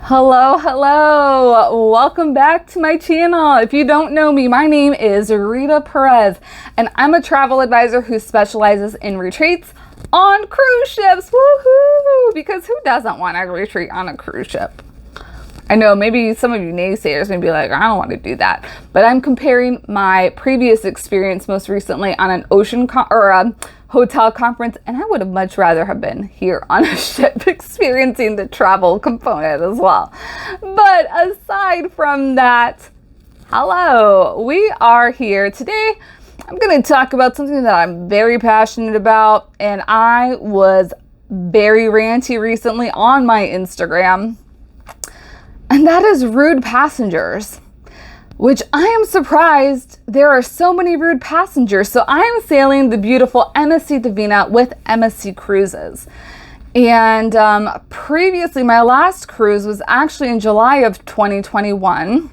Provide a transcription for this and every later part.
Hello. Welcome back to my channel. If you don't know me, my name is Rita Perez, and I'm a travel advisor who specializes in retreats on cruise ships. Woohoo! Because who doesn't want to retreat on a cruise ship? I know maybe some of you naysayers may be like, I don't want to do that. But I'm comparing my previous experience most recently on an hotel conference, and I would have much rather have been here on a ship experiencing the travel component as well. But aside from that, hello, we are here today. I'm going to talk about something that I'm very passionate about, and I was very ranty recently on my Instagram. And that is rude passengers, which I am surprised there are so many rude passengers. So I am sailing the beautiful MSC Divina with MSC Cruises. And previously, my last cruise was actually in July of 2021.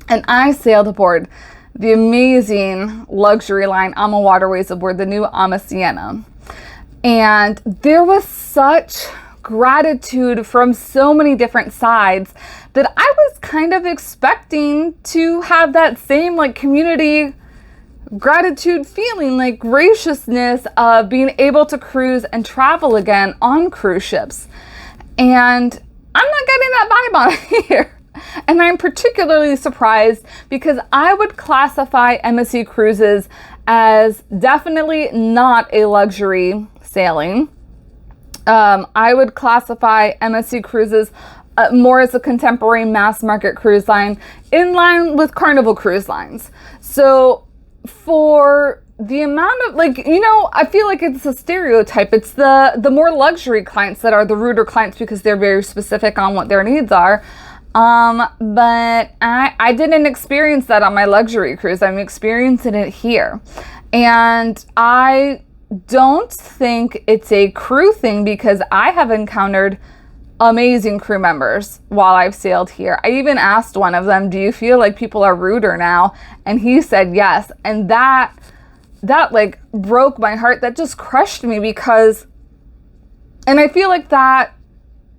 And I sailed aboard the amazing luxury line Ama Waterways aboard the new Ama Sienna. And there was such gratitude from so many different sides that I was kind of expecting to have that same community gratitude feeling, graciousness of being able to cruise and travel again on cruise ships. And I'm not getting that vibe on here. And I'm particularly surprised because I would classify MSC Cruises as definitely not a luxury sailing. I would classify MSC Cruises more as a contemporary mass market cruise line in line with Carnival Cruise Lines. So for the amount of I feel like it's a stereotype. It's the more luxury clients that are the ruder clients because they're very specific on what their needs are. But I didn't experience that on my luxury cruise. I'm experiencing it here. And I don't think it's a crew thing because I have encountered amazing crew members while I've sailed here. I even asked one of them, do you feel like people are ruder now? And he said yes. And that broke my heart. That just crushed me and I feel like that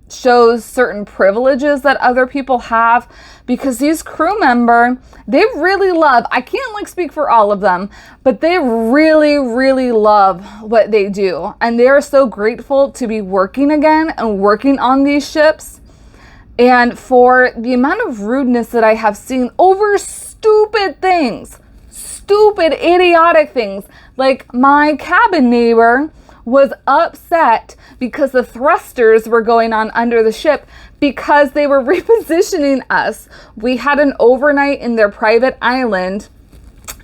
shows certain privileges that other people have because these crew members, they really love, I can't speak for all of them, but they really, really love what they do. And they are so grateful to be working again and working on these ships. And for the amount of rudeness that I have seen over stupid things, stupid, idiotic things, like my cabin neighbor was upset because the thrusters were going on under the ship because they were repositioning us. We had an overnight in their private island,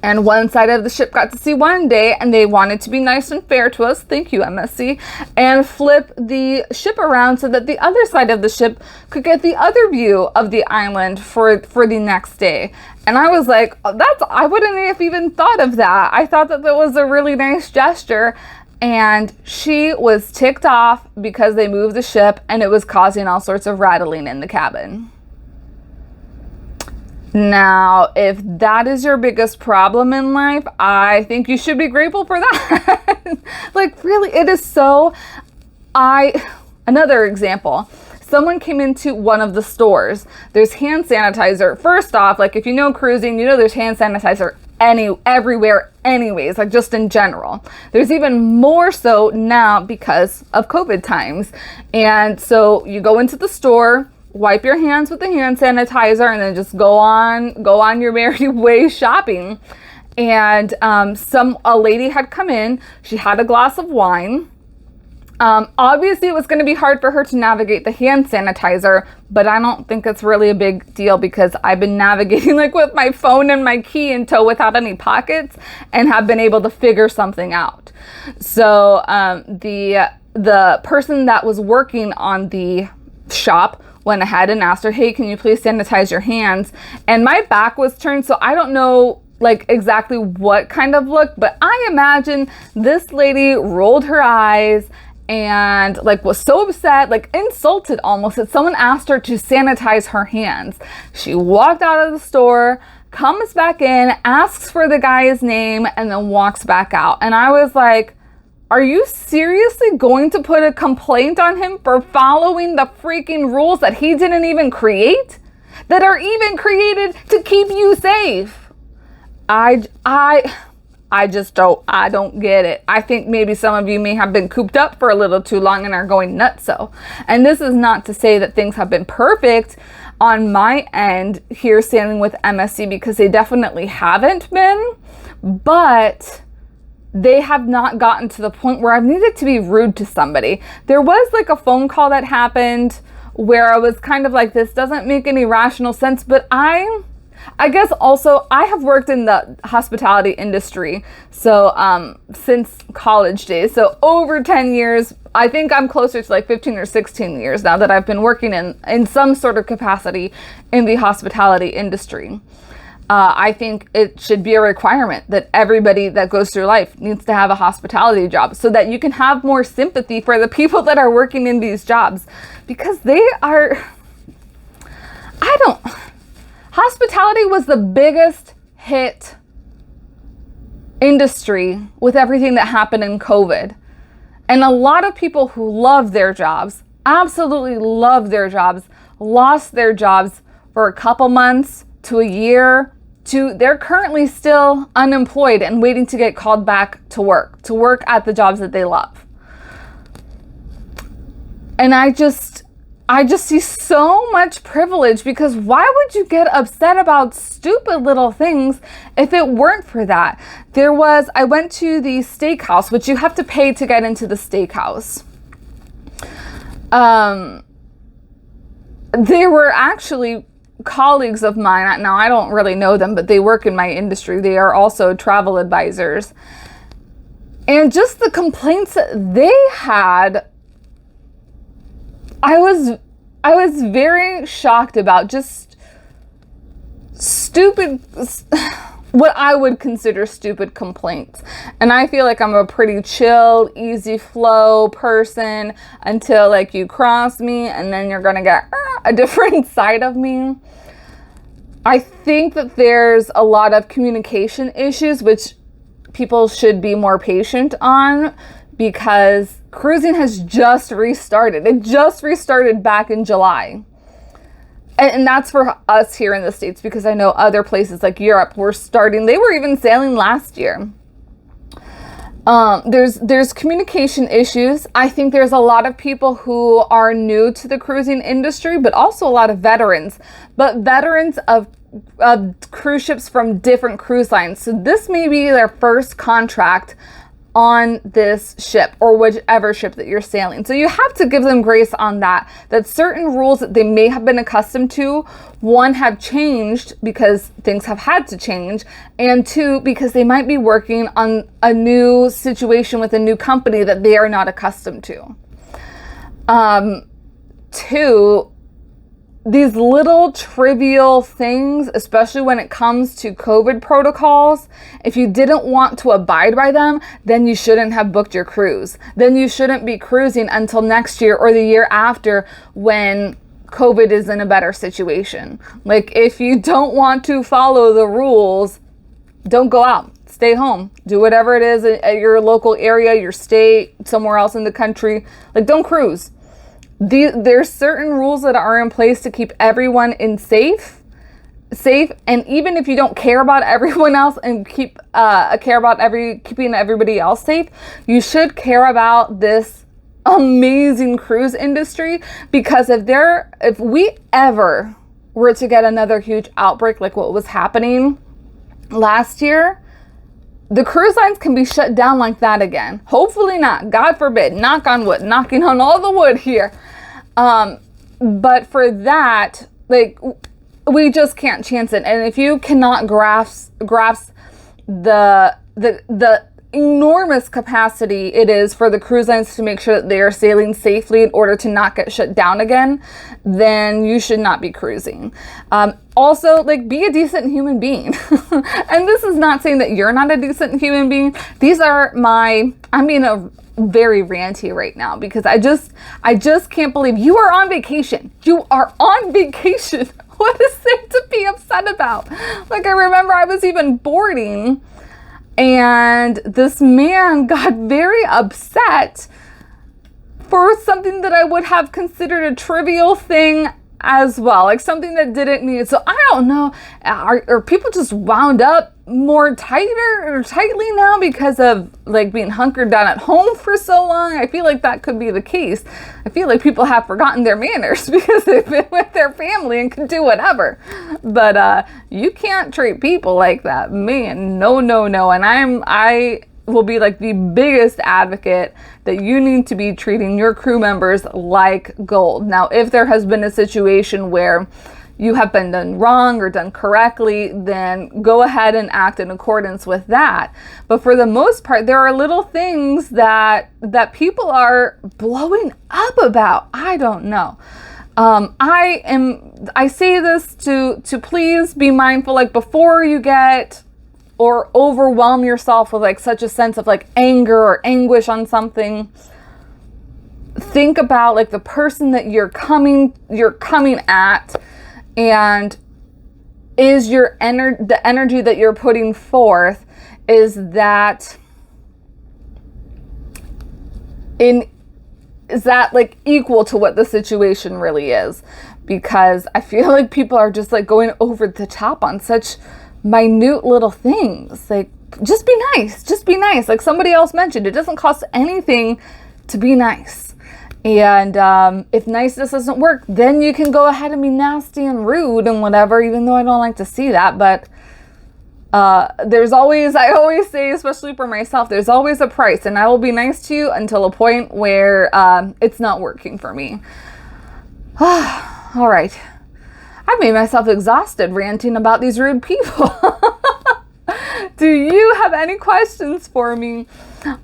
and one side of the ship got to see one day, and they wanted to be nice and fair to us, thank you MSC, and flip the ship around so that the other side of the ship could get the other view of the island for the next day. And I was like, I wouldn't have even thought of that. I thought that was a really nice gesture. And she was ticked off because they moved the ship and it was causing all sorts of rattling in the cabin. Now, if that is your biggest problem in life, I think you should be grateful for that. Really, it is so... Another example. Someone came into one of the stores. There's hand sanitizer. First off, if you know cruising, there's hand sanitizer everywhere anyways, just in general. There's even more so now because of COVID times. And so you go into the store, wipe your hands with the hand sanitizer, and then just go on your merry way shopping. And a lady had come in. She had a glass of wine. Obviously, it was going to be hard for her to navigate the hand sanitizer, but I don't think it's really a big deal because I've been navigating with my phone and my key in tow without any pockets and have been able to figure something out. So the person that was working on the shop went ahead and asked her, hey, can you please sanitize your hands? And my back was turned, so I don't know exactly what kind of look, but I imagine this lady rolled her eyes and was so upset, insulted almost, that someone asked her to sanitize her hands. She walked out of the store, comes back in, asks for the guy's name, and then walks back out. And I was like, Are you seriously going to put a complaint on him for following the freaking rules that he didn't even create? That are even created to keep you safe? I just don't get it. I think maybe some of you may have been cooped up for a little too long and are going nutso. And this is not to say that things have been perfect on my end here standing with MSC, because they definitely haven't been, but they have not gotten to the point where I've needed to be rude to somebody. There was like a phone call that happened where I was kind of like, this doesn't make any rational sense, but I guess also I have worked in the hospitality industry, so since college days, so over 10 years. I think I'm closer to like 15 or 16 years now that I've been working in some sort of capacity in the hospitality industry. I think it should be a requirement that everybody that goes through life needs to have a hospitality job, so that you can have more sympathy for the people that are working in these jobs, because they are, hospitality was the biggest hit industry with everything that happened in COVID. And a lot of people who love their jobs, absolutely love their jobs, lost their jobs for a couple months to a year to they're currently still unemployed and waiting to get called back to work at the jobs that they love. And I just see so much privilege, because why would you get upset about stupid little things if it weren't for that? I went to the steakhouse, which you have to pay to get into the steakhouse. They were actually colleagues of mine. Now, I don't really know them, but they work in my industry. They are also travel advisors. And just the complaints that they had, I was very shocked about. Just stupid, what I would consider stupid complaints. And I feel like I'm a pretty chill, easy flow person until like you cross me, and then you're gonna get a different side of me. I think that there's a lot of communication issues, which people should be more patient on, because cruising has just restarted. It just restarted back in July. And that's for us here in the States, because I know other places like Europe were starting. They were even sailing last year. There's communication issues. I think there's a lot of people who are new to the cruising industry, but also a lot of veterans. But veterans of cruise ships from different cruise lines. So this may be their first contract on this ship, or whichever ship that you're sailing. So you have to give them grace on that certain rules that they may have been accustomed to, one, have changed because things have had to change, and two, because they might be working on a new situation with a new company that they are not accustomed to. Two, these little trivial things, especially when it comes to COVID protocols, if you didn't want to abide by them, then you shouldn't have booked your cruise. Then you shouldn't be cruising until next year or the year after, when COVID is in a better situation. Like, if you don't want to follow the rules, don't go out. Stay home. Do whatever it is at your local area, your state, somewhere else in the country. Like, don't cruise. There's certain rules that are in place to keep everyone safe, and even if you don't care about everyone else and care about keeping everybody else safe, you should care about this amazing cruise industry, because if we ever were to get another huge outbreak like what was happening last year, the cruise lines can be shut down like that again. Hopefully not. God forbid. Knock on wood. Knocking on all the wood here. But for that, like, we just can't chance it. And if you cannot grasp the enormous capacity it is for the cruise lines to make sure that they are sailing safely in order to not get shut down again, then you should not be cruising. Also, like, be a decent human being. And this is not saying that you're not a decent human being. I'm being very ranty right now, because I just can't believe you are on vacation. You are on vacation. What is there to be upset about? Like, I remember I was even boarding And this man got very upset for something that I would have considered a trivial thing as well, like something that didn't need. So I don't know, are people just wound up more tightly now because of like being hunkered down at home for so long? I feel like that could be the case. I feel like people have forgotten their manners because they've been with their family and can do whatever. But you can't treat people like that, man. No. And I will be like the biggest advocate that you need to be treating your crew members like gold. Now, if there has been a situation where you have been done wrong or done correctly, then go ahead and act in accordance with that. But for the most part, there are little things that people are blowing up about. I don't know. I say this to please be mindful, like before you get or overwhelm yourself with like such a sense of like anger or anguish on something. Think about like the person that you're coming at, and is the energy that you're putting forth, is that like equal to what the situation really is? Because I feel like people are just like going over the top on such minute little things. Like, just be nice. Like somebody else mentioned, it doesn't cost anything to be nice. And if niceness doesn't work, then you can go ahead and be nasty and rude and whatever, even though I don't like to see that. But I always say, especially for myself, there's always a price, and I will be nice to you until a point where it's not working for me. All right. I've made myself exhausted ranting about these rude people. Do you have any questions for me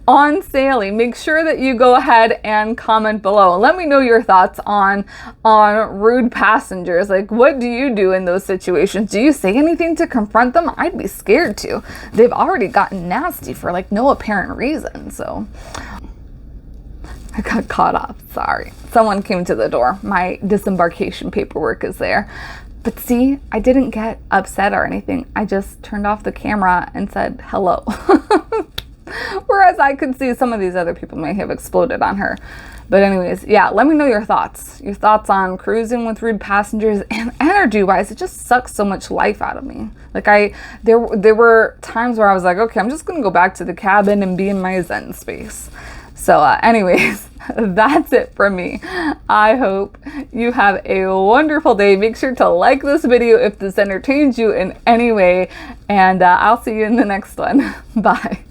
on sailing? Make sure that you go ahead and comment below. Let me know your thoughts on rude passengers. Like, what do you do in those situations? Do you say anything to confront them? I'd be scared to. They've already gotten nasty for like no apparent reason. So I got caught up. Sorry. Someone came to the door. My disembarkation paperwork is there. But see, I didn't get upset or anything. I just turned off the camera and said hello. Whereas I could see some of these other people may have exploded on her. But anyways, yeah, let me know your thoughts. Your thoughts on cruising with rude passengers, and energy-wise, it just sucks so much life out of me. Like there were times where I was like, okay, I'm just gonna go back to the cabin and be in my Zen space. So anyways, that's it from me. I hope you have a wonderful day. Make sure to like this video if this entertains you in any way, and I'll see you in the next one. Bye.